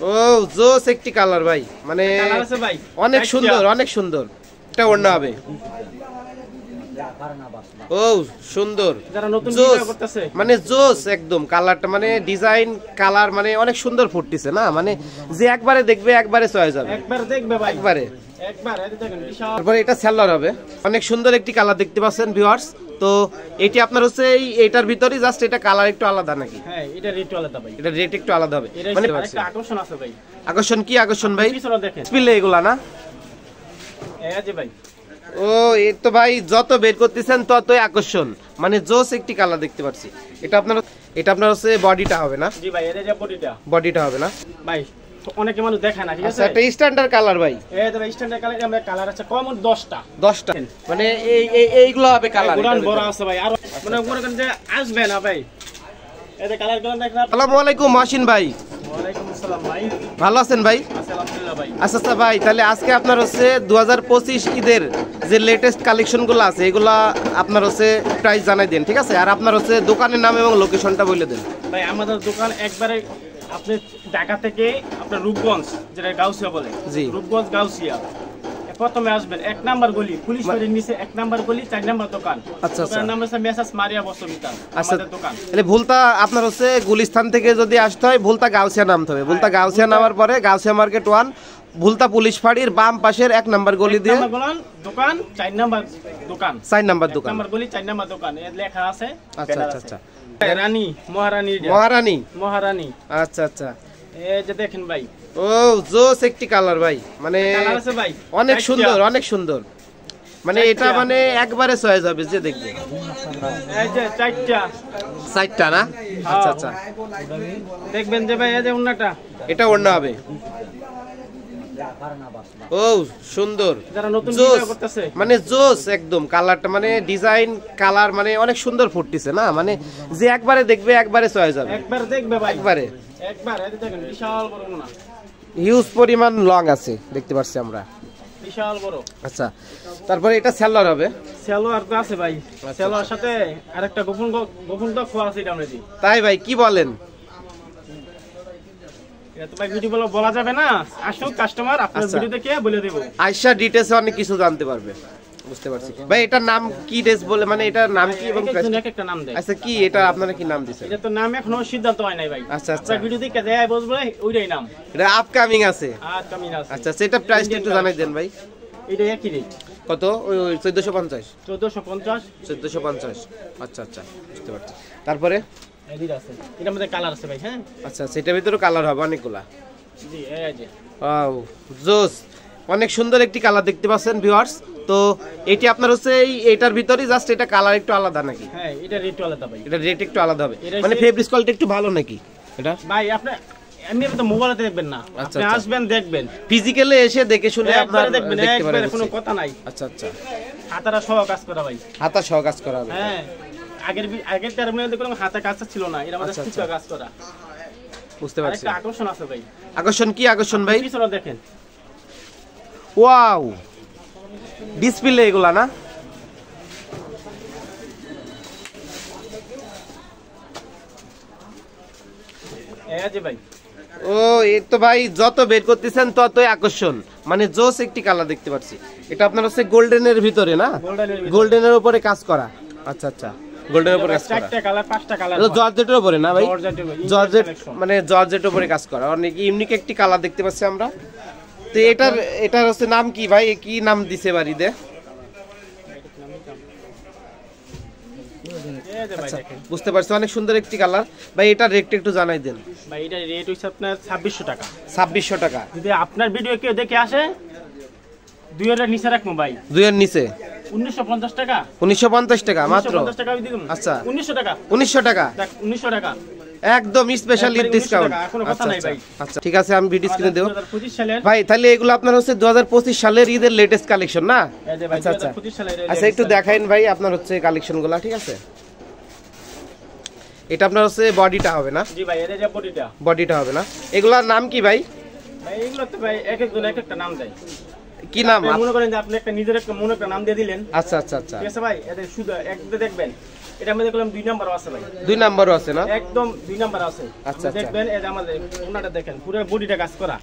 ও জোস একটি কালার ভাই, মানে অনেক সুন্দর, অনেক সুন্দর। এটা ওড়না হবে। ও সুন্দর, মানে জোস একদম কালারটা, মানে ডিজাইন কালার মানে অনেক সুন্দর ফুটতেছে না, মানে যে একবারে দেখবে একবারে চয়েস যাবে, একবারে। তারপরে এটা সেলার হবে, অনেক সুন্দর একটি কালার দেখতে পাচ্ছেন ভিউয়ার্স। তো এটি আপনার হচ্ছে এইটার ভিতরেই জাস্ট এটা কালার একটু আলাদা নাকি? হ্যাঁ, এটা রেট আলাদা ভাই, এটা রেট একটু আলাদা হবে। মানে একটা আকর্ষণ আছে ভাই। আকর্ষণ কি আকর্ষণ ভাই? পিছনে দেখেন স্পিলে এগুলা না? এই যে ভাই, ও এই তো ভাই যত বের করতেছেন ততই আকর্ষণ, মানে জোস একটি কালার দেখতে পাচ্ছি। এটা আপনার হচ্ছে বডিটা হবে না? জি ভাই, এটা যে বডিটা হবে না ভাই, অনেকে মানুষ দেখে না, ঠিক আছে? এটা স্ট্যান্ডার্ড কালার ভাই। এই তো ভাই স্ট্যান্ডার্ড কালার, আমরা কালার আছে কম 10টা, মানে এইগুলো হবে কালার। পুরান বড় আছে ভাই, আর মানে মনে করেন যে আসবে না ভাই। এই যে কালার গুলো দেখেন। আসসালামু আলাইকুম মহসিন ভাই। ওয়ালাইকুম আসসালাম ভাই, ভালো আছেন ভাই? আলহামদুলিল্লাহ ভাই। আচ্ছা ভাই, তাহলে আজকে আপনার হচ্ছে 2025 ঈদের যে লেটেস্ট কালেকশনগুলো আছে এগুলা আপনার হচ্ছে প্রাইস জানাই দেন, ঠিক আছে? আর আপনার হচ্ছে দোকানের নাম এবং লোকেশনটা বলে দেন ভাই। আমাদের দোকান একবারে আপনি ঢাকা থেকে আপনার রূপগঞ্জ, যেটা গাউসিয়া বলে, রূপগঞ্জ গাউসিয়া প্রথমে আসবেন, 1 নাম্বার গলি, পুলিশ বাড়ির নিচে 1 নাম্বার গলি, 4 নাম্বার দোকান। আচ্ছা, দোকানের নাম হচ্ছে মেসাস মারিয়া বসমিতা, আমাদের দোকান। তাহলে ভুলতা আপনার হচ্ছে গুলিস্তান থেকে যদি আসতে হয় ভুলতা গাউসিয়া নামতে হবে। ভুলতা গাউসিয়া নামার পরে গাউসিয়া মার্কেট 1, ভুলতা পুলিশ ফাঁড়ির বাম পাশের 1 নাম্বার গলি দিয়ে দোকান, 4 নাম্বার দোকান, 4 নাম্বার দোকান, 1 নাম্বার গলি, 4 নাম্বার দোকান, এর লেখা আছে। আচ্ছা আচ্ছা আচ্ছা, রানী মহারানী মহারানী মহারানী। আচ্ছা আচ্ছা, এই যে দেখেন ভাই, ও জোস একটি কালার ভাই, মানে কালার আছে ভাই, অনেক সুন্দর, অনেক সুন্দর, মানে এটা মানে একবারে চয়েস হবে যে দেখবে। এই যে 4টা না? আচ্ছা আচ্ছা, দেখবেন যে ভাই, এই যে ওন্নাটা, এটা ওড়না হবে। ও সুন্দর, যারা নতুন ভিডিও করতেছে, মানে জোস একদম কালারটা, মানে ডিজাইন কালার মানে অনেক সুন্দর ফুটতেছে না, মানে যে একবারে দেখবে একবারে চয়েস যাবে, একবার দেখবে ভাই, একবারে। এই দেখেন বিশাল বড় ওন্না, হিউজ পরিমাণ লং আছে দেখতে পাচ্ছি আমরা, বিশাল বড়। আচ্ছা, তারপরে এটা সেলার হবে। সেলোয়ার তো আছে ভাই, সেলোয়ার সাথে আরেকটা গোপন তো খোয়া আছে, এটা আমরা দিই। তাই ভাই, কি বলেন? এটা তো ভাই ভিডিও বলা যাবে না, আসুক কাস্টমার, আপনার ভিডিও দেখে বলে দেব। আয়শা ডিটেইলসে অনেক কিছু জানতে পারবে, বুঝতে পারছি ভাই। এটার নাম কি ড্রেস বলে, মানে এটার নাম কি এবং একটা নাম দেয়? আচ্ছা, কি এটা আপনারা কি নাম দিবেন? এটা তো নাম এখনো সিদ্ধান্ত হয় নাই ভাই। আচ্ছা আচ্ছা, ভিডিও দেখে দেয় বলবো ওইটাই নাম, এটা আপকামিং আছে। আপকামিং আছে। আচ্ছা, সেটা প্রাইসটা একটু জানাই দেন ভাই। এটা একই রেট। কত? ওই 1450 1450। আচ্ছা আচ্ছা, বুঝতে পারছি। তারপরে এদিকে আছে, এটার মধ্যে কালার আছে ভাই। হ্যাঁ, আচ্ছা, সেটার ভিতরে কালার হবে অনেকগুলা। জি, এই যে ওয়াও জোস, অনেক সুন্দর একটি কালার দেখতে পাচ্ছেন ভিউয়ার্স। তো এটি আপনার হচ্ছে এইটার ভিতরেই জাস্ট এটা কালার একটু আলাদা নাকি? হ্যাঁ, এটা রেট আলাদা ভাই, এটা রেট একটু আলাদা হবে, মানে ফেব্রিক কোয়ালিটি একটু ভালো নাকি এটা ভাই? আপনি এমনি তো মোবাইলে দেখবেন না, আপনি আসবেন দেখবেন, ফিজিক্যালি এসে দেখে শুনে আপনারা দেখবেন, দেখতে পারেন, কোনো কথা নাই। আচ্ছা আচ্ছা, হাতারা সহ কাজ করা ভাই, হাতা সহ কাজ করা হবে। হ্যাঁ, আগের টার্মিনাল দেখলাম হাতে কাজ ছিল না, এর মধ্যে সুতা কাজ করা, বুঝতে পারছি। একটা আকর্ষণ আছে ভাই। আকর্ষণ কি আকর্ষণ ভাই? পিছনে দেখেন, ওয়াও ডিসপ্লে এগুলা না? এই যে ভাই, ও এই তো ভাই যত বের করতেছেন ততই আকর্ষণ, মানে জোস একটি কালার দেখতে পাচ্ছি। এটা আপনার হচ্ছে গোল্ডেনের ভিতরে না? গোল্ডেনের উপরে কাজ করা। আচ্ছা আচ্ছা, গোল্ডেনের উপরে কাজ করা, 4টা কালার 5টা কালার, জর্জেটের উপরে না ভাই? জর্জেট, মানে জর্জেটের উপরে কাজ করা, অনেক ইউনিক একটি কালার দেখতে পাচ্ছি আমরা। তো এটার হচ্ছে নাম কি ভাই? কি নাম দিছে বাড়িতে? আচ্ছা, বুঝতে পারছি, অনেক সুন্দর একটি কালার ভাই। এটা রেট একটু জানাই দেন ভাই। এটা রেট হইছে আপনার 2600 টাকা। 2600 টাকা। যদি আপনার ভিডিও কেউ দেখে আসে 2 এর নিচে রাখবো ভাই। 2 এর নিচে 1950 টাকা। 1950 টাকা মাত্র? 1950 টাকা দিলাম। আচ্ছা, 1900 টাকা। 1900 টাকা, 1900 টাকা একদম স্পেশালি ডিসকাউন্ট। আচ্ছা ঠিক আছে, আমি ভিডিও স্ক্রিনে দেব ভাই। তাহলে এগুলো আপনার হচ্ছে 2025 সালের ঈদের লেটেস্ট কালেকশন না? আচ্ছা আচ্ছা, আচ্ছা একটু দেখাইন ভাই আপনার হচ্ছে কালেকশনগুলো, ঠিক আছে? এটা আপনার হচ্ছে বডিটা হবে না? জি ভাই, এটা যে বডিটা, বডিটা হবে না। এগুলোর নাম কি ভাই? ভাই এগুলো তো ভাই এক একজন এক একটা নাম দেয়। কি নাম? মনে করেন যে আপনি একটা নিজের একটা মনে একটা নাম দিয়ে দিলেন। আচ্ছা আচ্ছা আচ্ছা, ঠিক আছে ভাই। এটা শুধু একদম দেখবেন এটা মধ্যে কলম 2 নাম্বার আছে ভাই 2 নাম্বারও আছে না একদম 2 নাম্বার আছে আচ্ছা দেখবেন এই যে আমাদের ওনাটা দেখেন পুরো বডিটা কাজ করা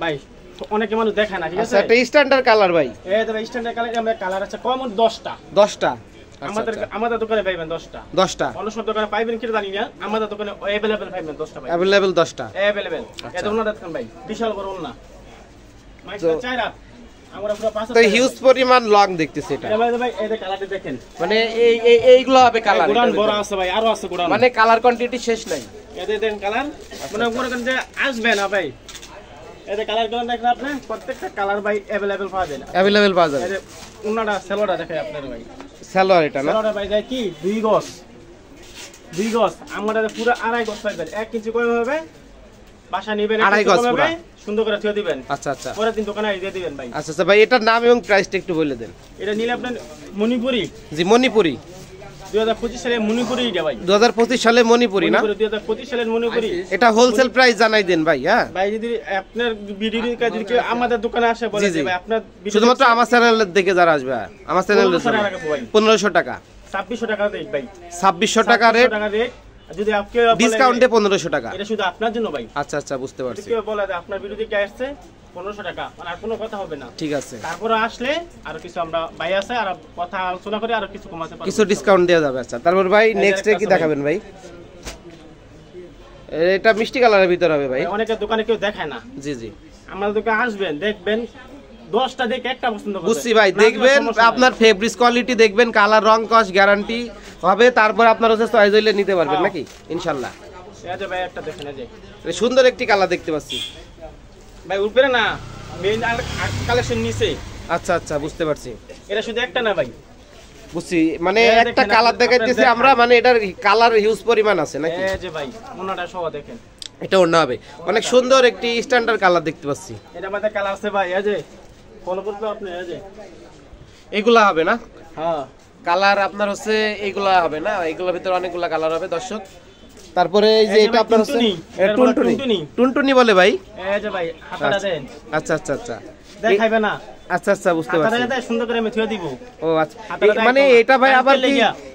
ভাই অনেকে মানুষ দেখে না ঠিক আছে আচ্ছা এটা স্ট্যান্ডার্ড কালার ভাই এই যে স্ট্যান্ডার্ড কালার আমরা কালার আছে কমন 10টা আমাদের দোকানে পাইবেন 10টা অন্য সব দোকানে পাইবেন কি জানি না আমাদের দোকানে अवेलेबल পাইবেন 10টা ভাই अवेलेबल 10টা अवेलेबल এটা ওনাটা দেখেন ভাই বিশাল বড় ওন্না মাইকটা চাইরা আমরা পুরো পাঁচ তো হিউজ পরিমাণ লং দেখতেছি এটা ভাই এই যে কালারটা দেখেন মানে এইগুলো হবে কালার গুড়ান বড় আছে ভাই আরো আছে গুড়ান মানে কালার কোয়ান্টিটি শেষ নাই এই যে দেখেন কালার মনে করেন যে আসবে না ভাই এই যে কালার গুলো দেখেন আপনি প্রত্যেকটা কালার ভাই अवेलेबल পাওয়া যায় अवेलेबल পাওয়া যায় এই যে ওন্নাটা সেলোটা দেখেন আপনারা ভাই সেলোয়ার এটা না সেলোটা ভাই যায় কি 2 গজ আমাদের পুরো 2.5 গজ পাইবেন 1 ইঞ্চি কম হবে বাসা নেবেন 2.5 গজ পুরো সুন্দর করে থিয়ে দিবেন আচ্ছা পরে দিন দোকানে দিয়ে দিবেন ভাই আচ্ছা ভাই এটার নাম এবং প্রাইসটা একটু বলে দেন এটা নিলে আপনার মণিপুরি জি মণিপুরি 2025 সালে মণিপুরি এটা ভাই 2025 সালে মণিপুরি না 2025 সালের মণিপুরি এটা হোলসেল প্রাইস জানাই দেন ভাই হ্যাঁ ভাই যদি আপনার ভিডিওর কাছে যদি আমাদের দোকানে আসে বলে যে ভাই আপনার শুধুমাত্র আমার চ্যানেলের দেখে যারা আসবে আমার চ্যানেলের 1500 টাকা 2600 টাকা রেট ভাই 2600 টাকা রেট যদি আপনি ডিসকাউন্টে 1500 টাকা এটা শুধু আপনার জন্য ভাই আচ্ছা বুঝতে পারছি কেউ বলে যে আপনার ভিডিও দেখে আসছে 1500 টাকা মানে আর কোনো কথা হবে না ঠিক আছে তারপরে আসলে আর কিছু আমরা ভাই আছে আর কথা আলোচনা করে আর কিছু কমাতে পারবো কিছু ডিসকাউন্ট দেওয়া যাবে আচ্ছা তারপর ভাই নেক্সট কি দেখাবেন ভাই এটা মিষ্টি কালারের ভিতর হবে ভাই অনেকের দোকানে কেউ দেখায় না জি আমাদের দোকানে আসবেন দেখবেন 10টা দেখে একটা পছন্দ করবেন বুঝছি ভাই দেখবেন আপনার ফেব্রিক কোয়ালিটি দেখবেন কালার রং কস গ্যারান্টি হবে তারপর আপনার হচ্ছে চয়েস হইলে নিতে পারবেন নাকি ইনশাআল্লাহ এই যে ভাই একটা দেখেন এই যে সুন্দর একটি কালার দেখতে পাচ্ছি ভাই উপরে না মেইন কালেকশন নিচে আচ্ছা বুঝতে পারছি এটা শুধু একটা না ভাই বুঝছি মানে একটা কালার দেখাইতেছি আমরা মানে এটার কালার হিউজ পরিমাণ আছে নাকি এই যে ভাই ওনাটা সব দেখেন এটা ওন্না হবে অনেক সুন্দর একটি স্ট্যান্ডার্ড কালার দেখতে পাচ্ছি এটা আমাদের কালার আছে ভাই এই যে ফলো করতে আপনি এই যে এগুলা হবে না হ্যাঁ কালার আপনার হচ্ছে এগুলা হবে না এগুলোর ভিতরে অনেকগুলা কালার হবে দর্শক তারপরে এই যে এটা আপনার হচ্ছে টুনটুনি বলে ভাই এই যে ভাই হাতাটা দেন আচ্ছা দেখাইবে না আচ্ছা বুঝতে পারছি হাতাটা দেন সুন্দর করে আমি থিয়ে দিব ও আচ্ছা মানে এটা ভাই আবার কি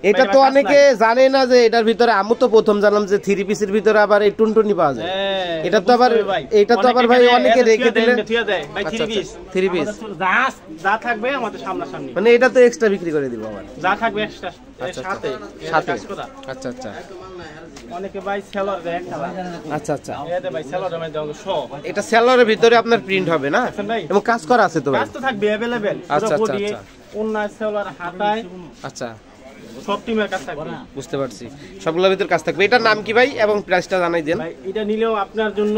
এটা তো অনেকে জানে না যে এটার ভিতরে আমি তো প্রথম জানলাম যে 3 পিসের ভিতরে আবার এই টুনটুনি পাওয়া যায় এটা তো আবার ভাই অনেকে রেখে দিলে থিয়ে দেয় ভাই 3 পিস যা থাকবে আমাদের সামনাসামনি মানে এটা তো এক্সট্রা বিক্রি করে দিব আবার যা থাকবে এক্সট্রা সাথে আচ্ছা অনেকে ভাই সেলর দেয় কালার আচ্ছা এতে ভাই সেলরের মধ্যে অংশ এটা সেলরের ভিতরে আপনার প্রিন্ট হবে না এবং কাজ করা আছে তো ভাই কাজ তো থাকবে अवेलेबल আচ্ছা ওন্না সেলর হাতায় আচ্ছা সব টিমের কাজ থাকবে বুঝতে পারছি সবগুলোর ভিতর কাজ থাকবে এটার নাম কি ভাই এবং প্রাইসটা জানাই দেন ভাই এটা নিলেও আপনার জন্য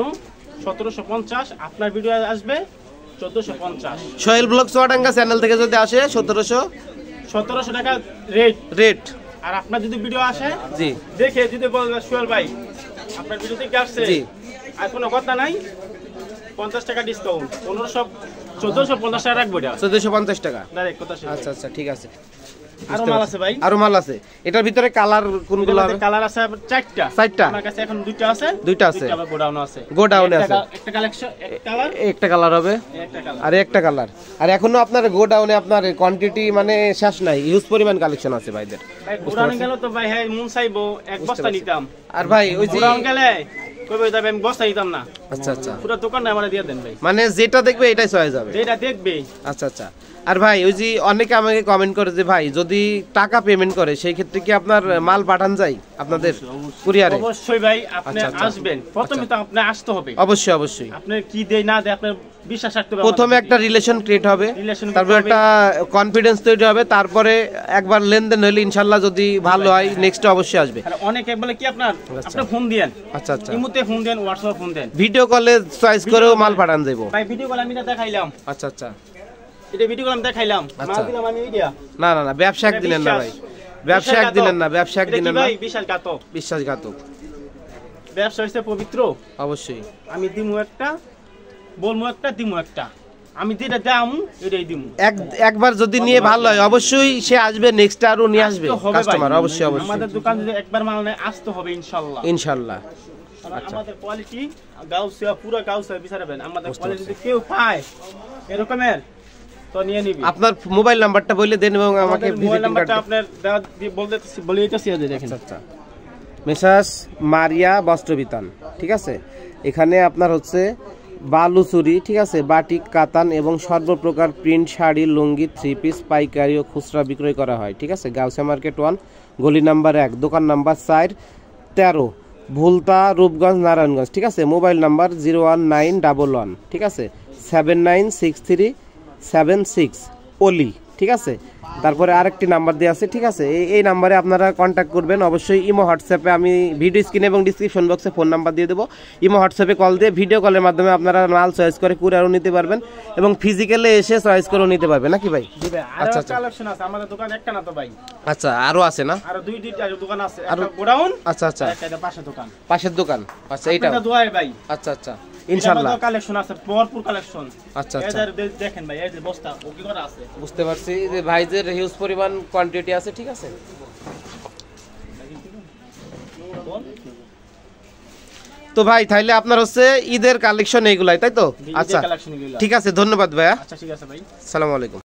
1750 আপনার ভিডিও আসবে 1450 সোহেল ব্লগ চুয়াডাঙ্গা চ্যানেল থেকে যদি আসে 1700 টাকা রেট আর আপনার যদি ভিডিও আসে জি দেখে যদি বলবে সোহেল ভাই আপনার ভিডিও থেকে আসছে জি আর কোনো কথা নাই 50 টাকা ডিসকাউন্ট 1450 টাকা রাখবো এটা 1450 টাকা ডাইরেক্ট কথা আচ্ছা ঠিক আছে আরো মাল আছে ভাই আরো মাল আছে এটার ভিতরে কালার কোনগুলো হবে কালার আছে 4টা আমার কাছে এখন দুইটা আছে দুইটা গোডাউনে আছে একটা কালেকশন একটা কালার হবে আর একটা কালার আর এখনো আপনার গোডাউনে আপনার কোয়ান্টিটি মানে শেষ নাই হিউজ পরিমাণ কালেকশন আছে ভাইদের ভাই গোডাউনে গেল তো ভাই হ্যাঁ মন চাইবো এক বস্তা নিতাম আর ভাই ওই যে গোডাউন গেলে কইবে যাবে আমি বস্তা নিতাম না আচ্ছা পুরো দোকানটা আমারে দিয়ে দেন ভাই মানে যেটা দেখবে এটাই চয়েস যাবে যেটা দেখবে আচ্ছা আর ভাই ওই যে অনেকে আমাকে কমেন্ট করে যে ভাই যদি টাকা পেমেন্ট করে সেই ক্ষেত্রে কি আপনার মাল পাঠান যায় আপনাদের কুরিয়ারে অবশ্যই ভাই আপনি আসবেন প্রথমে তো আপনি আসতে হবে অবশ্যই আপনি কি দেই না দেই আপনার বিশ্বাস রাখতে হবে প্রথমে একটা রিলেশন ক্রিয়েট হবে তারপর একটা কনফিডেন্স তৈরি হবে তারপরে একবার লেনদেন হলে ইনশাআল্লাহ যদি ভালো হয় নেক্সট অবশ্যই আসবে আর অনেকে বলে কি আপনি ফোন দেন আচ্ছা ইমুতে ফোন দেন হোয়াটসঅ্যাপ ফোন দেন ভিডিও কলে চয়েস করেও মাল পাঠান দেব ভাই ভিডিও কল আমি দেখাইলাম আচ্ছা এটা ভিডিও কল আমি দেখাইলাম মাল দিলাম আমি এই দিয়া না ব্যবসায়িক দিলেন না ভাই ব্যবসায়িক দিলেন না ভাই বিশ্বাসঘাতক ব্যবসা হইছে পবিত্র অবশ্যই আমি দিমু একটা বলমু একটা দিমু একটা আমি যেটা দাম এটাই দিমু একবার যদি নিয়ে ভালো হয় অবশ্যই সে আসবে নেক্সট আরো নিয়ে আসবে কাস্টমার অবশ্যই আমাদের দোকান যদি একবার মাল নেয় আসতে হবে ইনশাআল্লাহ আমাদের কোয়ালিটি গাউসিয়া পুরো গাউসিয়া বিচারবেন আমাদের কোয়ালিটি যদি কেউ পায় এরকমের তো নিয়ে নিবি। আপনার মোবাইল নাম্বারটা বলে দেন এবং আমাকে মোবাইল নাম্বারটা আপনার বলতেছি দেখেন। আচ্ছা, মেসাস মারিয়া বস্ত্রবিতান, ঠিক আছে। এখানে আপনার হচ্ছে বালুচুরি, ঠিক আছে, বাটিক, কাতান এবং সর্বপ্রকার প্রিন্ট শাড়ি, লুঙ্গি, 3 পিস পাইকারি ও খুচরা বিক্রয় করা হয়, ঠিক আছে। গাউসিয়া মার্কেট 1, গলি নাম্বার 1, দোকান নাম্বার 413, ভুলতা, রূপগঞ্জ, নারায়ণগঞ্জ, ঠিক আছে। মোবাইল নাম্বার 01911, ঠিক আছে, 796376 অলি, ঠিক আছে। তারপরে আরেকটি নাম্বার দেওয়া আছে, ঠিক আছে। এই নাম্বারে আপনারা কন্ট্যাক্ট করবেন। অবশ্যই ইমো হোয়াটসঅ্যাপে আমি ভিডিও স্ক্রিনে এবং ডিসক্রিপশন বক্সে ফোন নাম্বার দিয়ে দেবো। ইমো হোয়াটসঅ্যাপে কল দিয়ে ভিডিও কলের মাধ্যমে আপনারা মাল চয়েস করে কুরিয়ারও নিতে পারবেন এবং ফিজিক্যালে এসে চয়েস করেও নিতে পারবেন, নাকি ভাই? আচ্ছা, কালেকশন আছে আমাদের দোকান একটা না তো ভাই। আচ্ছা, আরো আছে না? আরো দুইটা দোকান আছে, একটা গোডাউন। আচ্ছা, একটা পাশের দোকান। পাশের দোকান, আচ্ছা। এইটা দোয়াই ভাই। আচ্ছা, ইনশাআল্লাহ কালেকশন আছে, ভরপুর কালেকশন। আচ্ছা, দেখেন ভাই, এই যে বস্তা ওকে করা আছে। বুঝতে পারছি যে ভাইদের হিউজ পরিমাণ কোয়ান্টিটি আছে, ঠিক আছে। তো ভাই তাহলে আপনার হচ্ছে ঈদের কালেকশন এইগুলাই, তাই তো? আচ্ছা, ঠিক আছে, ধন্যবাদ ভাইয়া। আচ্ছা, ঠিক আছে ভাই, আসসালামু আলাইকুম।